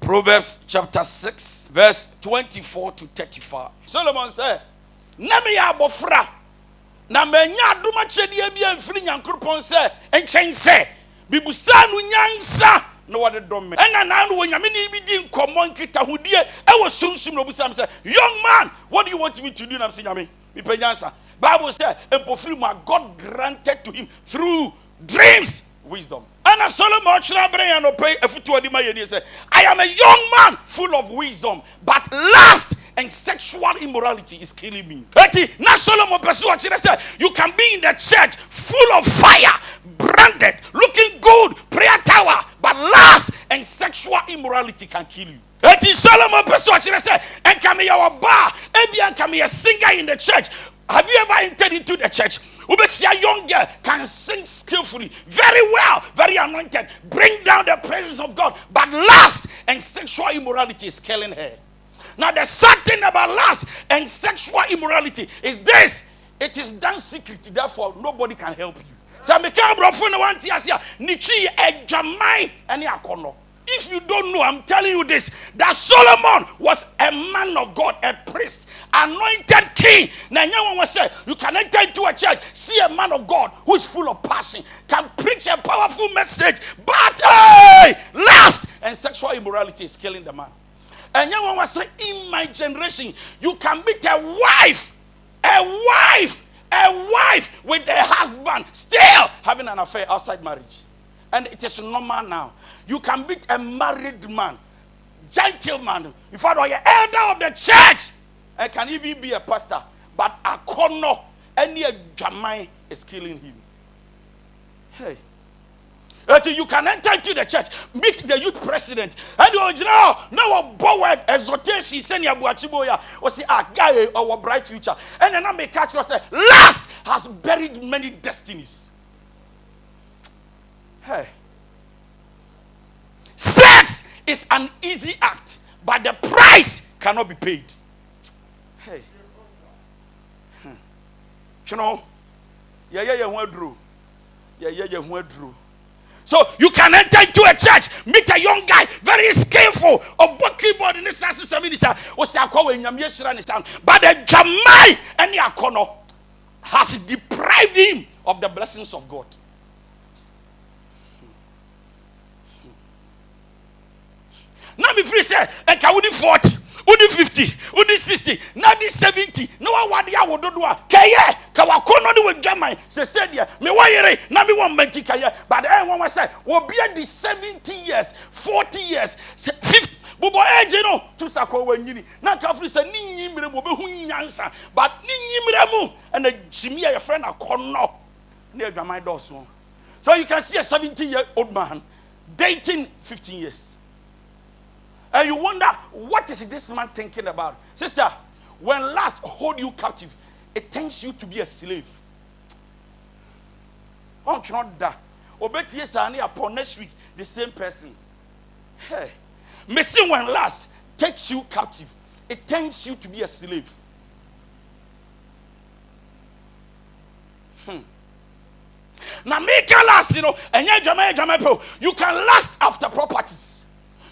Proverbs chapter 6, verse 24 to 35. Solomon said, Name ya bofra. Na menya adoma chedie bia mfiri nyankropon se enchen se bibusa no nyansa no wode dom me ena na no wonyame ni bi di nkomon kita hodie e wo sunsum no busam se young man, what do you want me to do? Na say nyame me penyansa. Bible say empofiri mu God granted to him through dreams wisdom. And Solomon say, I am a young man full of wisdom, but lust and sexual immorality is killing me. Now Solomon say, you can be in the church full of fire, branded, looking good, prayer tower, but lust and sexual immorality can kill you. Solomon say, and come here a bar, and come here a singer in the church. Have you ever entered into the church? A young girl can sing skillfully, very well, very anointed, bring down the presence of God, but lust and sexual immorality is killing her. Now the sad thing about lust and sexual immorality is this: it is done secretly, therefore nobody can help you. So if you don't know, I'm telling you this, that Solomon was a man of God, a priest, anointed king. Now, was say you can enter into a church, see a man of God who is full of passion, can preach a powerful message, but lust and sexual immorality is killing the man. And was say, in my generation, you can beat a wife with a husband, still having an affair outside marriage. And it is normal now. You can beat a married man, gentleman, if I are elder of the church, and can even be a pastor, but a corner, any Jamai is killing him. Hey. You can enter into the church, meet the youth president, and you know, no boy exhortation, send your boachiboya, or say, a guy or bright future. And then I may catch you say, lust has buried many destinies. Hey. Sex is an easy act, but the price cannot be paid. Hey. You know, so you can enter into a church, meet a young guy, very skillful, or book keyboard in this but the Jamai and the Akono has deprived him of the blessings of God. Now me free say, and can we 40, we 50, we 60, now this 70. No one what ya would do. Kaye, kawakono ni with Jamai. Said ya, me wire, na me one menti kaye. But everyone was say, will be at the 70 years, 40 years, 50. Bubo ejeno to sako wanyini. Na kafri say ni nyimre mo be hu nyansa. But ni nyimre mu and the Jimmy your friend akono. Near Jamai does one. So you can see a 70-year-old man dating 15 years. And you wonder, what is this man thinking about? Sister, when lust hold you captive, it turns you to be a slave. Next week, the same person. Hey, missing when lust takes you captive, it turns you to be a slave. Now make a lust, you know, and you can lust after properties.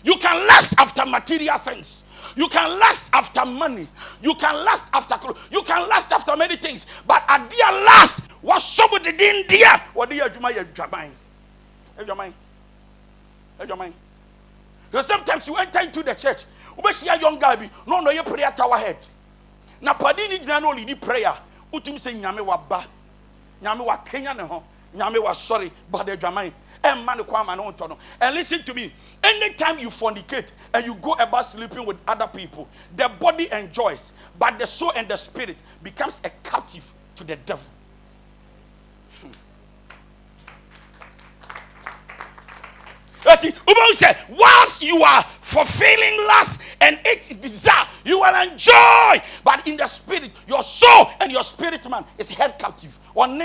You can lust after material things. You can lust after money. You can lust after clothes. You can lust after many things. But at dear last, what somebody didn't dear, what do you do? Because sometimes you enter into the church, you see a young guy, no, you prayer tower head. Na padini jina only need prayer. Utum say nyame wa ba, nyame wa Kenya ne ho, nyame wa sorry, but the Jamai. And listen to me. Anytime you fornicate and you go about sleeping with other people, the body enjoys, but the soul and the spirit becomes a captive to the devil. Whilst you are fulfilling lust and its desire, you will enjoy, but in the spirit, your soul and your spirit man is held captive. And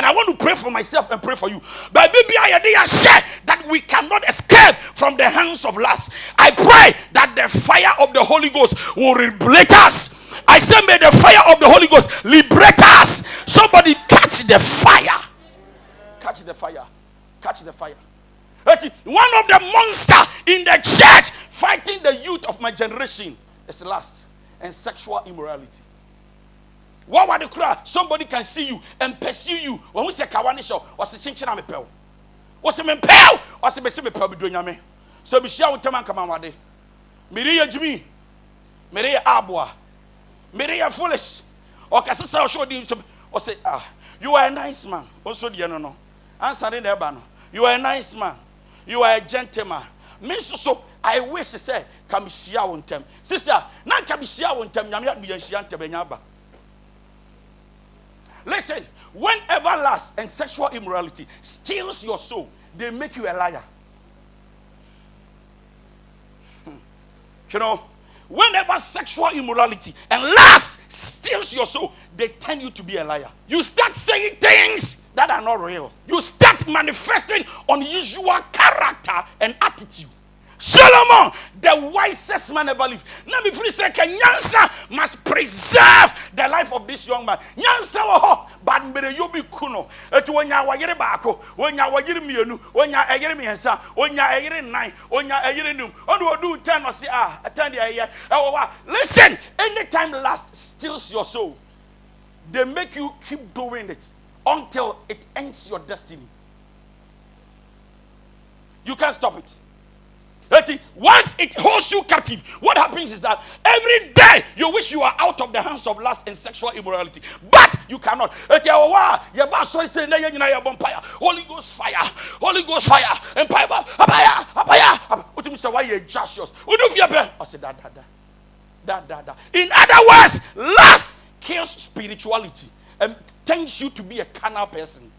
I want to pray for myself and pray for you. But maybe I share that we cannot escape from the hands of lust. I pray that the fire of the Holy Ghost will liberate us. I say, may the fire of the Holy Ghost liberate us. Somebody catch the fire. Catch the fire. Catch the fire. One of the monsters in the church fighting the youth of my generation is lust and sexual immorality. What were the crowd? Somebody can see you and pursue you. When we say Kawanisho, or say Chinchina Mepel, or say Mepel, or say Bessie Mepel be doing yame. So be sure with Taman Kamamade. Miria Jimmy, Miria Abwa, Miria Foolish, or Cassasa show you some, or say, you are a nice man. Also, the no. Answer in the banner. You are a nice man. You are a gentleman. Me so I wish to say, come share on them. Sister, now come share on them. Yamia be a benyaba. Listen, whenever lust and sexual immorality steals your soul, they make you a liar. You know, whenever sexual immorality and lust steals your soul, they turn you to be a liar. You start saying things that are not real. You start manifesting unusual character and attitude. Solomon, the wisest man ever lived. Now, before you say, Nyansa must preserve the life of this young man. Nyansa, but mbere you be kuno. Etu onya wayere baako, onya wayere mienu, onya eyere miensa, onya eyere nine, onya eyere num. Ondo do 10 or say 10 there. Listen, anytime lust steals your soul, they make you keep doing it until it ends your destiny. You can't stop it. Once it holds you captive, what happens is that every day you wish you are out of the hands of lust and sexual immorality, but you cannot. Holy Ghost fire, Holy Ghost fire, and why you just yours? I said that. In other words, lust kills spirituality and turns you to be a carnal person.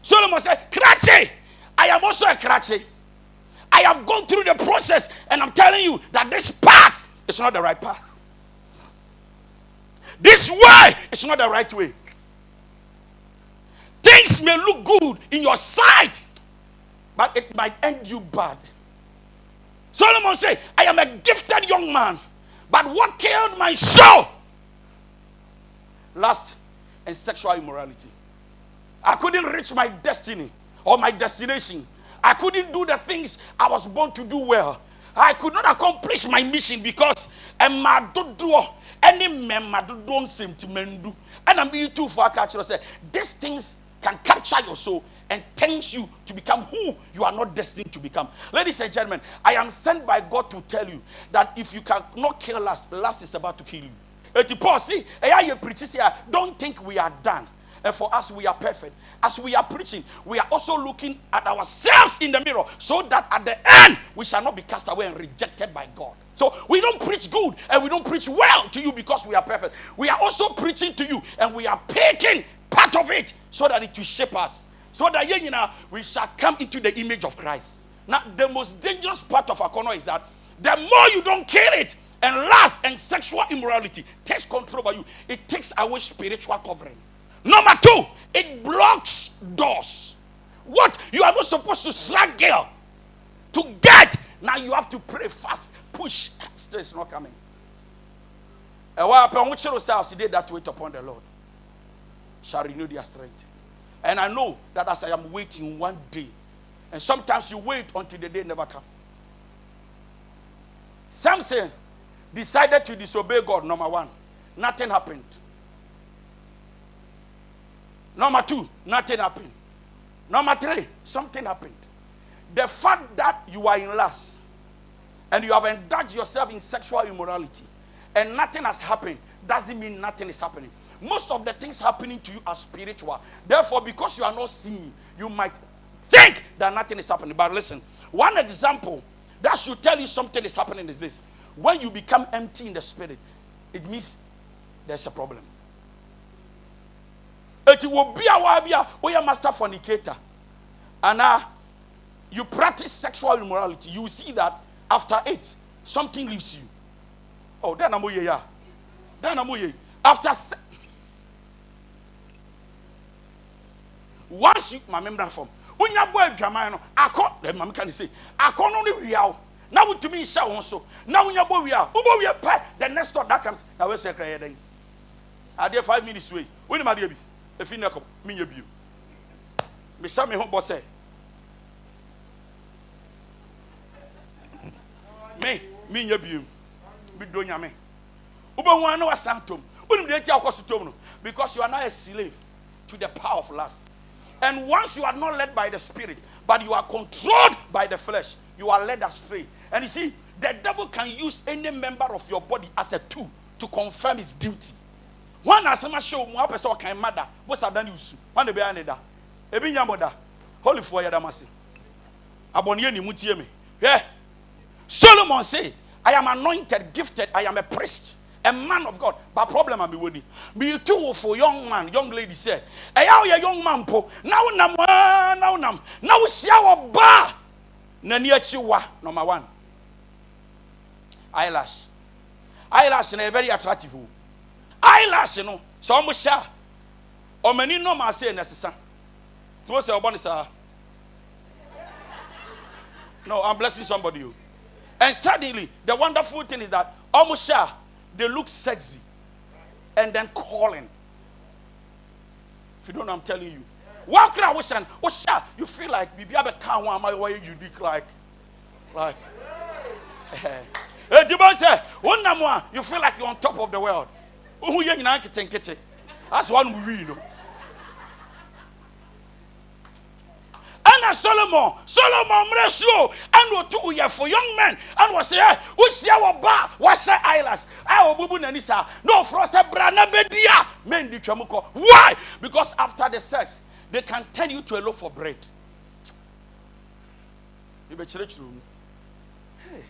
Solomon said, Krache, I am also a Krache. I have gone through the process and I'm telling you that this path is not the right path. This way is not the right way. Things may look good in your sight, but it might end you bad. Solomon said, I am a gifted young man, but what killed my soul? Lust and sexual immorality. I couldn't reach my destiny or my destination. I couldn't do the things I was born to do well. I could not accomplish my mission because and I'm being too far cultural. Say these things can capture your soul and turns you to become who you are not destined to become. Ladies and gentlemen, I am sent by God to tell you that if you cannot kill lust, lust is about to kill you. Paul, see, don't think we are done. And for us, we are perfect. As we are preaching, we are also looking at ourselves in the mirror so that at the end, we shall not be cast away and rejected by God. So we don't preach good and we don't preach well to you because we are perfect. We are also preaching to you and we are picking part of it so that it will shape us. So that we shall come into the image of Christ. Now, the most dangerous part of our corner is that the more you don't kill it, and lust and sexual immorality takes control over you, it takes away spiritual covering. Number 2, it blocks doors. What you are not supposed to struggle to get, now you have to pray fast, push, still it's not coming. And while upon which yourselves did that wait upon the Lord shall renew their strength. And I know that as I am waiting one day, and sometimes you wait until the day never comes. Samson decided to disobey God. Number 1, nothing happened. Number 2, nothing happened. Number 3, something happened. The fact that you are in lust and you have indulged yourself in sexual immorality and nothing has happened doesn't mean nothing is happening. Most of the things happening to you are spiritual. Therefore, because you are not seeing, you might think that nothing is happening. But listen, one example that should tell you something is happening is this. When you become empty in the spirit, it means there's a problem. It will be a master fornicator. And you practice sexual immorality. You will see that after 8, something leaves you. Oh, then I'm yeah. Then I'm after once you my member form. When you boy Jamaica, I call them, Mamma can say, I call only real. Now to me, show also. Now when you boy we are, the next door that comes. Now we'll say, I dare 5 minutes away. When my baby, if you know me, you be. Me, some me home boss say. Me yebiem. Me do nyame. Ube wan no asantom. Unim de tia akosotom no because you are not a slave to the power of lust. And once you are not led by the spirit, but you are controlled by the flesh, you are led astray. And you see, the devil can use any member of your body as a tool to confirm his duty. One as a show, one person can mother, what's done you? One the behind that. Ebi nyamboda. Holy for Yadamasi. Abonye ni mutieme. Yeah. Solomon say, I am anointed, gifted, I am a priest, a man of God. But problem am me me too for young man, young lady say, "Eya ya young man po. Now now shower ba. Na ni achiwa number 1. Eyelash. Eyelash na very attractive. Eyelash no. So almost sha. O many no ma say necessary. So say obon sir. No, I'm blessing somebody. And suddenly, the wonderful thing is that almost sure they look sexy and then calling. If you don't know, I'm telling you. Walk around with and you feel like maybe I can't want my way unique like. You feel like you're on top of the world. That's one we know. And Solomon mresio and to ye for young men and was here we see our bar was eyelash I bubu nanisa no frost brana bedia men di twamuko. Why? Because after the sex they can turn you to a loaf of bread. You be church room. Hey.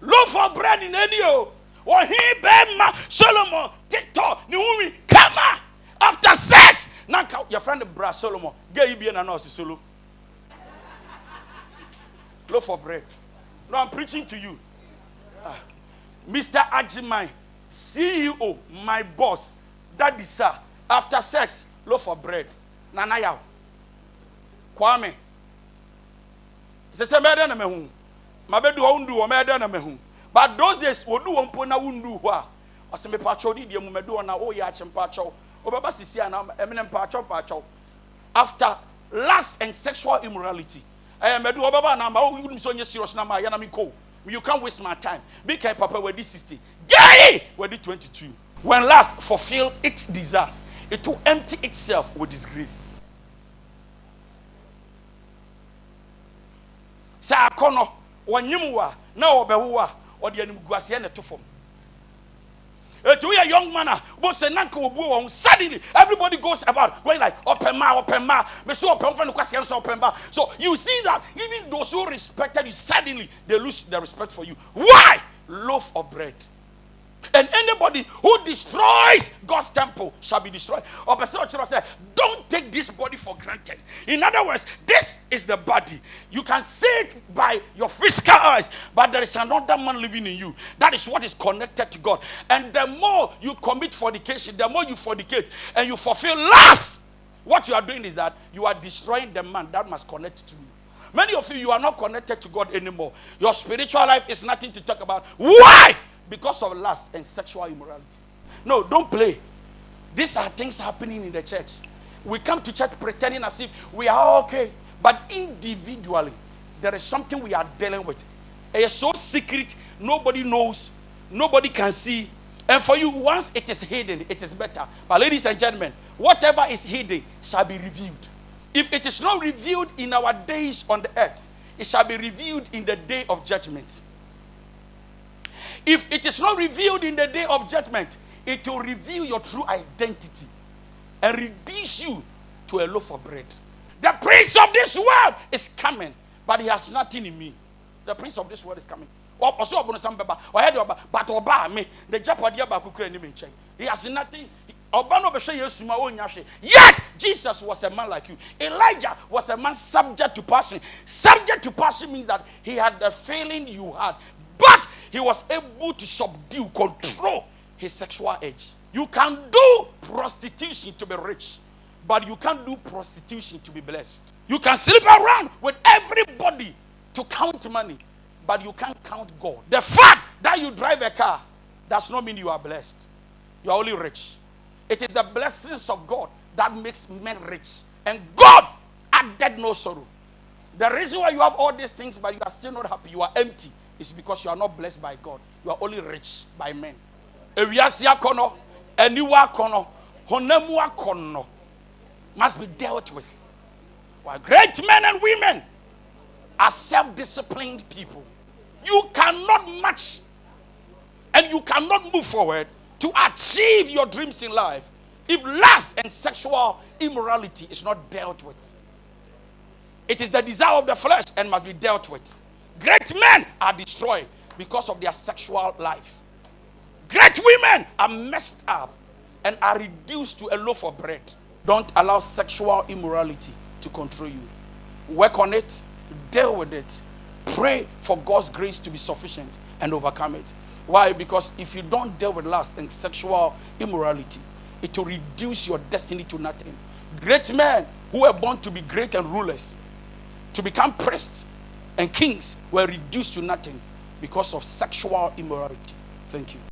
Loaf of bread in any or he bema Solomon TikTok ni umi kama after sex. Now your friend Bra Solomon, get you be an solo. Loaf for bread. No, I'm preaching to you. Mr. Ajimai, CEO, my boss, daddy sir, after sex, loaf for bread. Nanaya. Kwame. Se meda na mehu. Mabedu undu o meda na mehu. But those days wodu wonpo na undu ho a. Ose me pacho di de mu medu na o ya chempacho. After lust and sexual immorality, you can't waste my time. Big Papa, we're 60. Gay! We're 22. When lust fulfill its desires, it will empty itself with disgrace. Sa akono, wanyimwa, na obehuwa, odi animguasi ene tufom. To a young man, suddenly everybody goes about going like open ma. So you see that even those who respected you, suddenly they lose their respect for you. Why? Loaf of bread. And anybody who destroys God's temple shall be destroyed. Or Pastor said, don't take this body for granted. In other words, this is the body. You can see it by your physical eyes, but there is another man living in you. That is what is connected to God. And the more you commit fornication, the more you fornicate and you fulfill lust, what you are doing is that you are destroying the man that must connect to you. Many of you are not connected to God anymore. Your spiritual life is nothing to talk about. Why? Because of lust and sexual immorality. No, don't play. These are things happening in the church. We come to church pretending as if we are okay. But individually, there is something we are dealing with. It is so secret, nobody knows, nobody can see. And for you, once it is hidden, it is better. But ladies and gentlemen, whatever is hidden shall be revealed. If it is not revealed in our days on the earth, it shall be revealed in the day of judgment. If it is not revealed in the day of judgment, it will reveal your true identity and reduce you to a loaf of bread. The prince of this world is coming, but he has nothing in me. The prince of this world is coming. But he has nothing. Yet Jesus was a man like you. Elijah was a man subject to passion. Subject to passion means that he had the feeling you had, but he was able to subdue, control his sexual edge. You can do prostitution to be rich, but you can't do prostitution to be blessed. You can sleep around with everybody to count money, but you can't count God. The fact that you drive a car does not mean you are blessed. You are only rich. It is the blessings of God that makes men rich. And God added no sorrow. The reason why you have all these things, but you are still not happy, you are empty, it's because you are not blessed by God. You are only rich by men. Ewiasia kono, eniwa kono, honemua kono must be dealt with. While great men and women are self-disciplined people. You cannot match and you cannot move forward to achieve your dreams in life if lust and sexual immorality is not dealt with. It is the desire of the flesh and must be dealt with. Great men are destroyed because of their sexual life. Great women are messed up and are reduced to a loaf of bread. Don't allow sexual immorality to control you. Work on it, deal with it, pray for God's grace to be sufficient and overcome it. Why? Because if you don't deal with lust and sexual immorality, it will reduce your destiny to nothing. Great men who were born to be great and rulers, to become priests and kings, were reduced to nothing because of sexual immorality. Thank you.